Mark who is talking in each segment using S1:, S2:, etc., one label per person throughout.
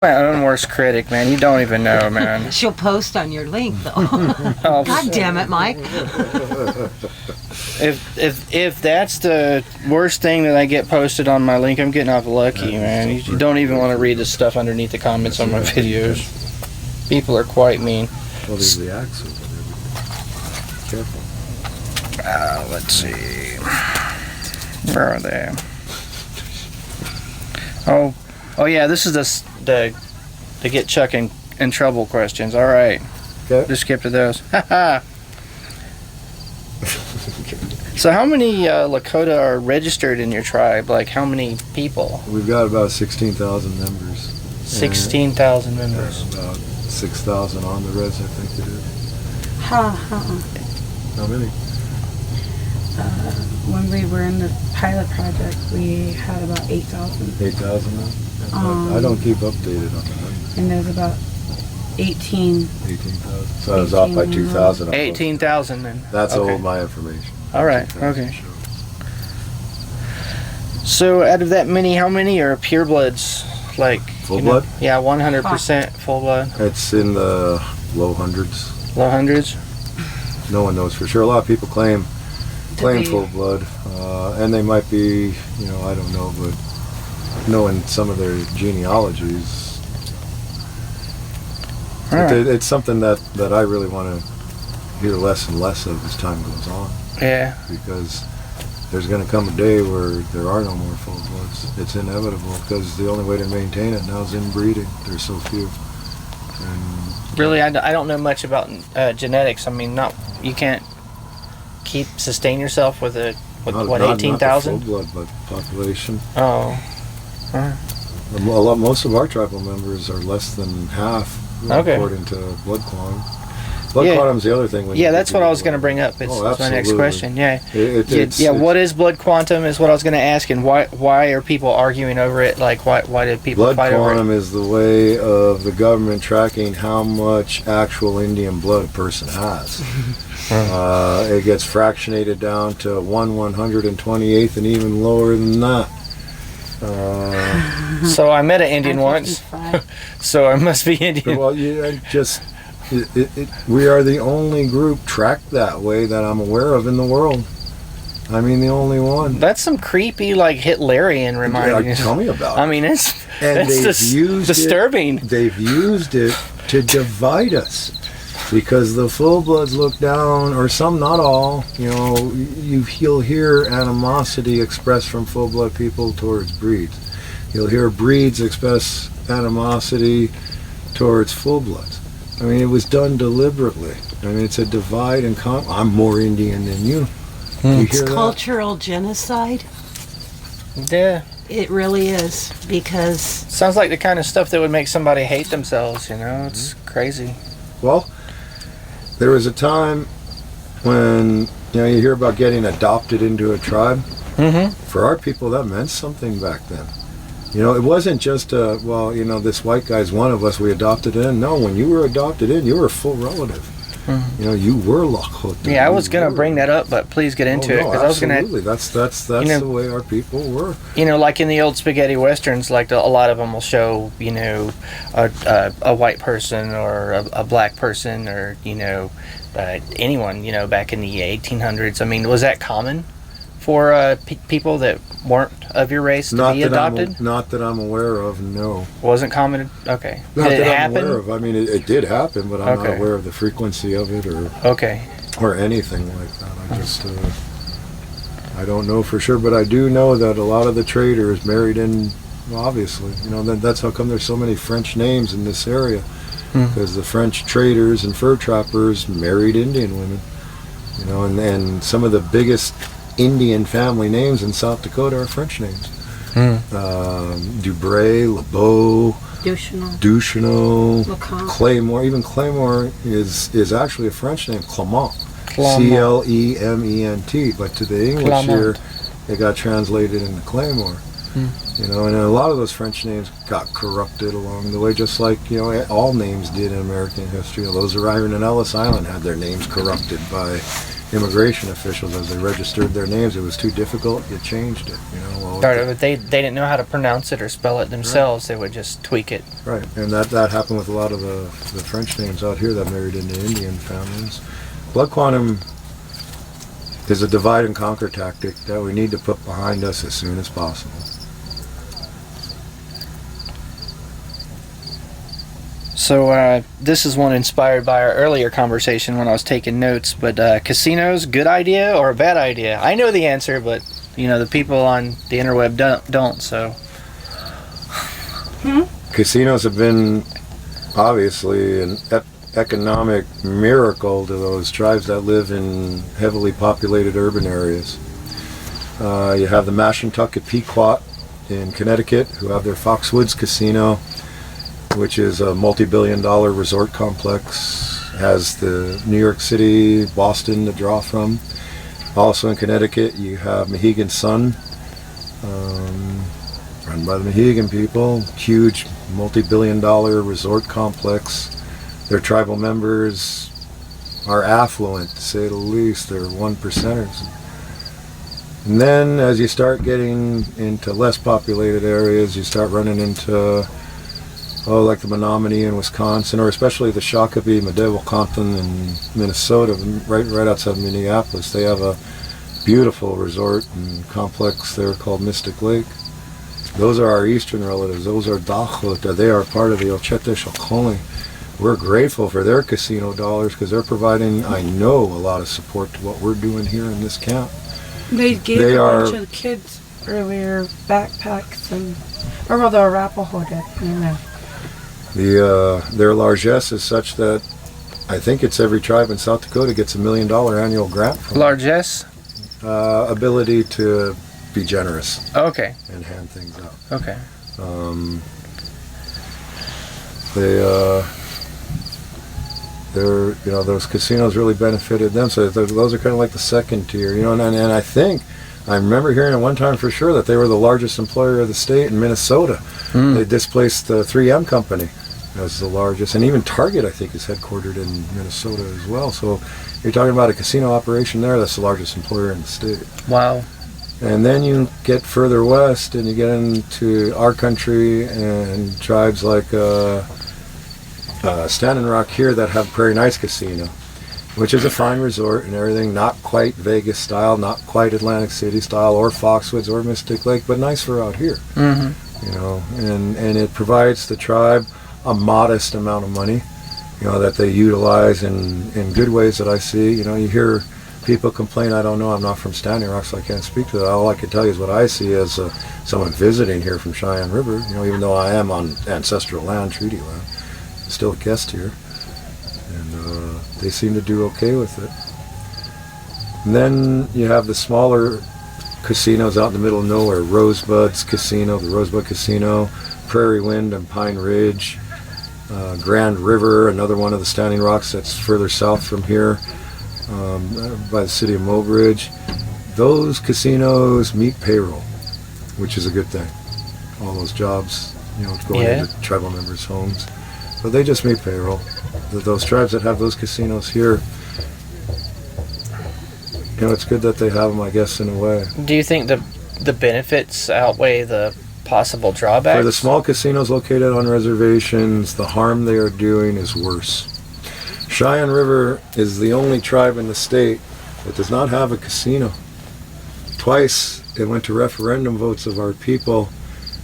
S1: My own worst critic, man. You don't even know, man.
S2: She'll post on your link, though.
S1: Oh,
S2: God damn it, Mike.
S1: If that's the worst thing that I get posted on my link, I'm getting off lucky, man. You don't even want to read the stuff underneath the comments on my videos. People are quite mean.
S3: Well, there's the axle. Careful.
S1: Let's see. Where are they? Oh yeah, this is the get Chuck in trouble questions. All right.
S3: Okay.
S1: Just skip to those. Haha. So how many Lakota are registered in your tribe? Like how many people?
S3: We've got about 16,000 members.
S1: 16,000 members.
S3: About 6,000 on the res, I think it is. How many?
S4: When we were in the pilot project, we had about 8,000.
S3: 8,000 now? I don't keep updated on that.
S4: And there's about 18.
S3: 18,000. So I was off by 2,000.
S1: 18,000 then.
S3: That's
S1: okay.
S3: all my information.
S1: All right. Okay. So out of that many, how many are purebloods? Like
S3: Full blood?
S1: Yeah, 100% full blood.
S3: It's in the low hundreds.
S1: Low hundreds?
S3: No one knows for sure. A lot of people claim full blood, and they might be, I don't know, but knowing some of their genealogies,
S1: right.
S3: It's something that I really want to hear less and less of as time goes on.
S1: Yeah.
S3: Because there's going to come a day where there are no more full bloods. It's inevitable because the only way to maintain it now is inbreeding. There's so few. And
S1: really, I don't know much about genetics. I mean, you can't sustain yourself with 18,000?
S3: Not the full blood, but population.
S1: Oh.
S3: Most of our tribal members are less than half, according to blood quantum. Blood quantum's the other thing.
S1: Yeah, that's what I was going to bring up. It's my next question. Yeah. What is blood quantum is what I was going to ask, and why are people arguing over it? Like, why did people fight over it?
S3: Blood quantum is the way of the government tracking how much actual Indian blood a person has. It gets fractionated down to 1/128th and even lower than that.
S1: So I met an Indian once, so I must be Indian.
S3: Well, we are the only group tracked that way that I'm aware of in the world. I mean, the only one.
S1: That's some creepy, like Hitlerian reminding.
S3: Tell me about it.
S1: I mean, that's disturbing.
S3: They've used it to divide us. Because the full bloods look down, or some, not all, you'll hear animosity expressed from full blood people towards breeds. You'll hear breeds express animosity towards full bloods. I mean, it was done deliberately. I mean, it's a divide and conquer. I'm more Indian than you.
S2: It's cultural genocide.
S1: Yeah.
S2: It really is, because...
S1: Sounds like the kind of stuff that would make somebody hate themselves, It's crazy.
S3: Well, there was a time when, you hear about getting adopted into a tribe.
S1: Mm-hmm.
S3: For our people, that meant something back then. It wasn't just, this white guy's one of us, we adopted in. No, when you were adopted in, you were a full relative. Mm-hmm. You were Lakota.
S1: Yeah, I was going to bring that up, but please get into it.
S3: Because
S1: I was going to.
S3: Absolutely, that's the way our people were.
S1: Like in the old spaghetti westerns, like a lot of them will show, a white person or a black person or, anyone, back in the 1800s. I mean, was that common for people that weren't of your race to be adopted?
S3: Not that I'm aware of, no.
S1: Wasn't common? Okay.
S3: Not
S1: did it
S3: that
S1: happen?
S3: I'm aware of. I mean, it did happen, but I'm not aware of the frequency of it or anything like that. I don't know for sure, but I do know that a lot of the traders married in, obviously. That's how come there's so many French names in this area. Because the French traders and fur trappers married Indian women. And some of the biggest Indian family names in South Dakota are French names. Dubray, LeBeau, Duchesneau, Claymore. Even Claymore is actually a French name, Clement. Clement. But to the English here, it got translated into Claymore. And a lot of those French names got corrupted along the way, just like, all names did in American history. Those Iron and Ellis Island had their names corrupted by immigration officials as they registered their names. It was too difficult. You changed it.
S1: But they didn't know how to pronounce it or spell it themselves. Right. They would just tweak it.
S3: Right, and that happened with a lot of the French names out here that married into Indian families. Blood quantum is a divide and conquer tactic that we need to put behind us as soon as possible.
S1: So this is one inspired by our earlier conversation when I was taking notes, but casinos, good idea or a bad idea? I know the answer, but the people on the interweb don't, so.
S3: Casinos have been obviously an economic miracle to those tribes that live in heavily populated urban areas. You have the Mashantucket Pequot in Connecticut, who have their Foxwoods Casino, which is a multi-billion-dollar resort complex, has the New York City, Boston to draw from. Also in Connecticut, you have Mohegan Sun, run by the Mohegan people, huge multi-billion-dollar resort complex. Their tribal members are affluent, to say the least. They're one percenters. And then as you start getting into less populated areas, you start running into like the Menominee in Wisconsin, or especially the Shakopee, Medewakanton in Minnesota, right outside Minneapolis. They have a beautiful resort and complex there called Mystic Lake. Those are our eastern relatives. Those are Dachota. They are part of the Ochete Shoshone. We're grateful for their casino dollars because they're providing, I know, a lot of support to what we're doing here in this camp.
S4: They gave a bunch of kids earlier backpacks or rather Arapaho did,
S3: Their largesse is such that I think it's every tribe in South Dakota gets $1 million annual grant from
S1: largesse?
S3: Ability to be generous.
S1: Okay.
S3: And hand things out.
S1: Okay.
S3: Those casinos really benefited them. So those are kind of like the second tier, and I think I remember hearing at one time for sure that they were the largest employer of the state in Minnesota. They displaced the 3M company as the largest, and even Target, I think, is headquartered in Minnesota as well. So you're talking about a casino operation there that's the largest employer in the state.
S1: Wow.
S3: And then you get further west and you get into our country and tribes like Standing Rock here that have Prairie Knights Casino, which is a fine resort and everything, not quite Vegas style, not quite Atlantic City style or Foxwoods or Mystic Lake, but nice for out here. And it provides the tribe a modest amount of money, that they utilize in good ways that I see. You hear people complain, I don't know, I'm not from Standing Rock, so I can't speak to that. All I can tell you is what I see as someone visiting here from Cheyenne River, even though I am on ancestral land, treaty land, I'm still a guest here. And they seem to do okay with it. And then you have the smaller casinos out in the middle of nowhere, Rosebud's Casino, the Rosebud Casino, Prairie Wind and Pine Ridge, Grand River, another one of the Standing Rocks that's further south from here, by the city of Mobridge. Those casinos meet payroll, which is a good thing. All those jobs, going into tribal members' homes. But they just meet payroll. Those tribes that have those casinos here, it's good that they have them, I guess, in a way.
S1: Do you think the benefits outweigh the possible drawbacks?
S3: For the small casinos located on reservations, the harm they are doing is worse. Cheyenne River is the only tribe in the state that does not have a casino. Twice it went to referendum votes of our people,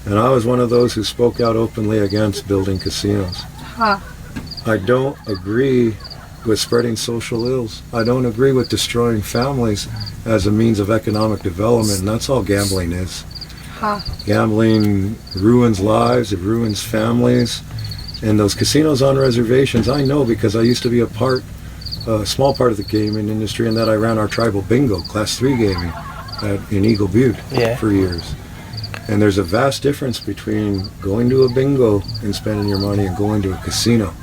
S3: and I was one of those who spoke out openly against building casinos. I don't agree with spreading social ills. I don't agree with destroying families as a means of economic development, and that's all gambling is. Gambling ruins lives, it ruins families. And those casinos on reservations, I know because I used to be a small part of the gaming industry, and that I ran our tribal bingo, Class 3 gaming, in Eagle Butte for years. And there's a vast difference between going to a bingo and spending your money and going to a casino.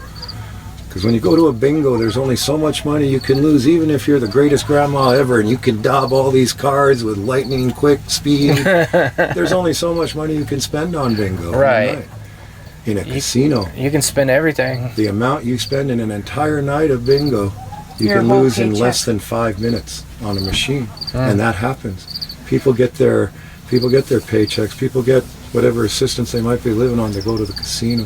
S3: Because when you go to a bingo, there's only so much money you can lose, even if you're the greatest grandma ever and you can daub all these cards with lightning quick speed. There's only so much money you can spend on bingo.
S1: Right.
S3: In a casino,
S1: you can spend everything.
S3: The amount you spend in an entire night of bingo, you
S4: Your
S3: can
S4: whole
S3: lose in
S4: paycheck.
S3: less than 5 minutes on a machine, and that happens. People get their paychecks. People get whatever assistance they might be living on. They go to the casino.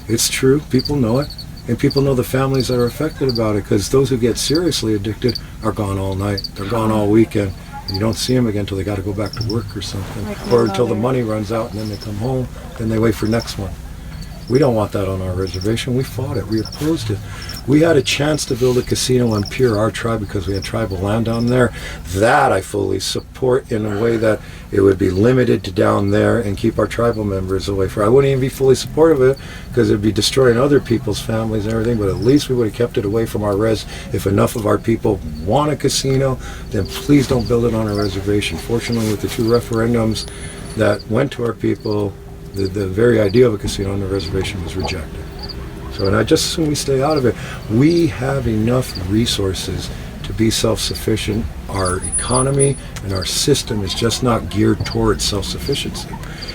S3: It's true. People know it, and people know the families that are affected about it. Because those who get seriously addicted are gone all night. They're gone all weekend. And you don't see them again until they got to go back to work or something,
S4: Like
S3: or
S4: my
S3: until the
S4: mother.
S3: money runs out, and then they come home. Then they wait for next one. We don't want that on our reservation. We fought it. We opposed it. We had a chance to build a casino on pure our tribe because we had tribal land down there. That I fully support in a way that it would be limited to down there and keep our tribal members away from it. I wouldn't even be fully supportive of it because it'd be destroying other people's families and everything, but at least we would have kept it away from our res. If enough of our people want a casino, then please don't build it on our reservation. Fortunately, with the 2 referendums that went to our people, the very idea of a casino on the reservation was rejected. So, and I just assume we stay out of it. We have enough resources to be self-sufficient. Our economy and our system is just not geared towards self-sufficiency.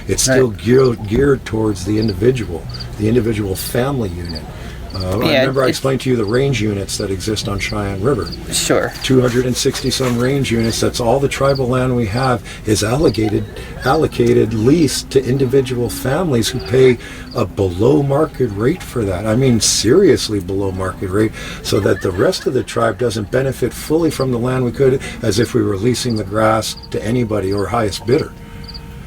S3: It's still geared towards the individual family unit. I remember I explained to you the range units that exist on Cheyenne River.
S1: Sure.
S3: 260 some range units. That's all the tribal land we have is allocated lease to individual families who pay a below market rate for that. I mean, seriously below market rate, so that the rest of the tribe doesn't benefit fully from the land we could, as if we were leasing the grass to anybody or highest bidder.